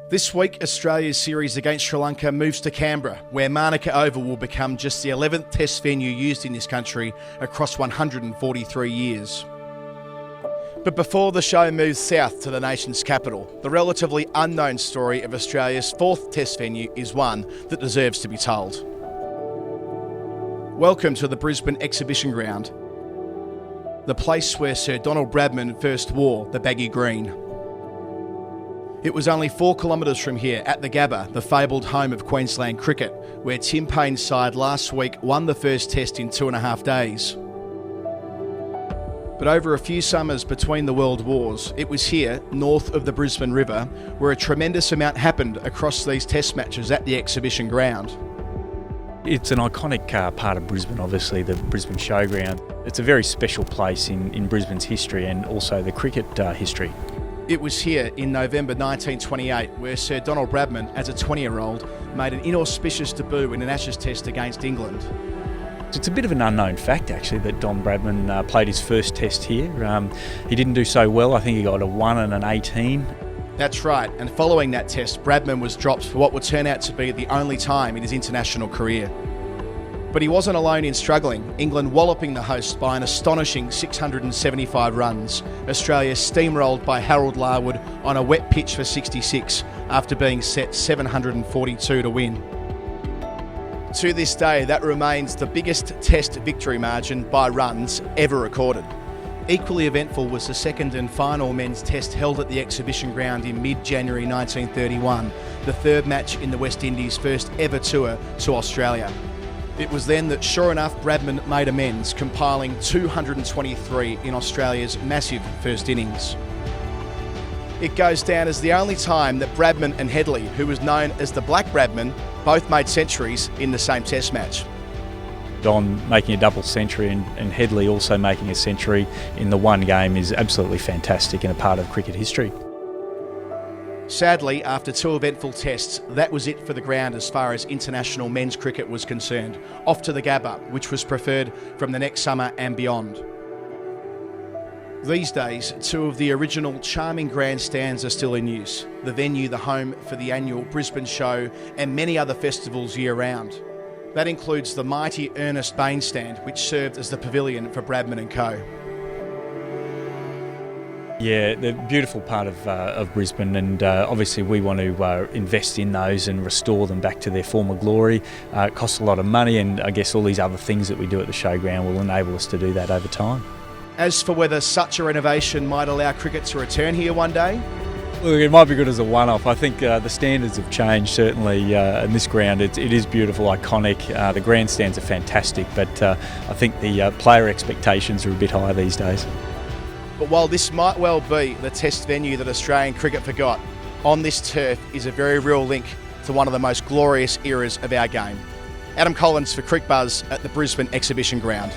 This week, Australia's series against Sri Lanka moves to Canberra, where Manuka Oval will become just the 11th Test venue used in this country across 143 years. But before the show moves south to the nation's capital, the relatively unknown story of Australia's 4th Test venue is one that deserves to be told. Welcome to the Brisbane Exhibition Ground, the place where Sir Don Bradman first wore the baggy green. It was only 4 kilometres from here, at the Gabba, the fabled home of Queensland cricket, where Tim Paine's side last week won the first Test in 2.5 days. But over a few summers between the world wars, it was here, north of the Brisbane River, where a tremendous amount happened across these Test matches at the Exhibition Ground. It's an iconic part of Brisbane, obviously, the Brisbane Showground. It's a very special place in Brisbane's history and also the cricket history. It was here in November 1928 where Sir Don Bradman, as a 20-year-old, made an inauspicious debut in an Ashes Test against England. It's a bit of an unknown fact, actually, that Don Bradman played his first Test here. He didn't do so well. I think he got a 1 and an 18. That's right, and following that Test, Bradman was dropped for what would turn out to be the only time in his international career. But he wasn't alone in struggling, England walloping the hosts by an astonishing 675 runs. Australia steamrolled by Harold Larwood on a wet pitch for 66 after being set 742 to win. To this day, that remains the biggest Test victory margin by runs ever recorded. Equally eventful was the second and final men's Test held at the Exhibition Ground in mid-January 1931, the third match in the West Indies' first ever tour to Australia. It was then that, sure enough, Bradman made amends, compiling 223 in Australia's massive first innings. It goes down as the only time that Bradman and Headley, who was known as the Black Bradman, both made centuries in the same Test match. Don making a double century and Headley also making a century in the one game is absolutely fantastic and a part of cricket history. Sadly, after 2 eventful Tests, that was it for the ground as far as international men's cricket was concerned. Off to the Gabba, which was preferred from the next summer and beyond. These days, 2 of the original charming grandstands are still in use. The venue, the home for the annual Brisbane Show and many other festivals year-round. That includes the mighty Ernest Bain stand, which served as the pavilion for Bradman and co. Yeah, they're a beautiful part of Brisbane, and obviously we want to invest in those and restore them back to their former glory. It costs a lot of money, and I guess all these other things that we do at the showground will enable us to do that over time. As for whether such a renovation might allow cricket to return here one day, look, it might be good as a one-off. I think the standards have changed, certainly, in this ground. It is beautiful, iconic. The grandstands are fantastic, but I think the player expectations are a bit higher these days. But while this might well be the Test venue that Australian cricket forgot, on this turf is a very real link to one of the most glorious eras of our game. Adam Collins for Crick Buzz at the Brisbane Exhibition Ground.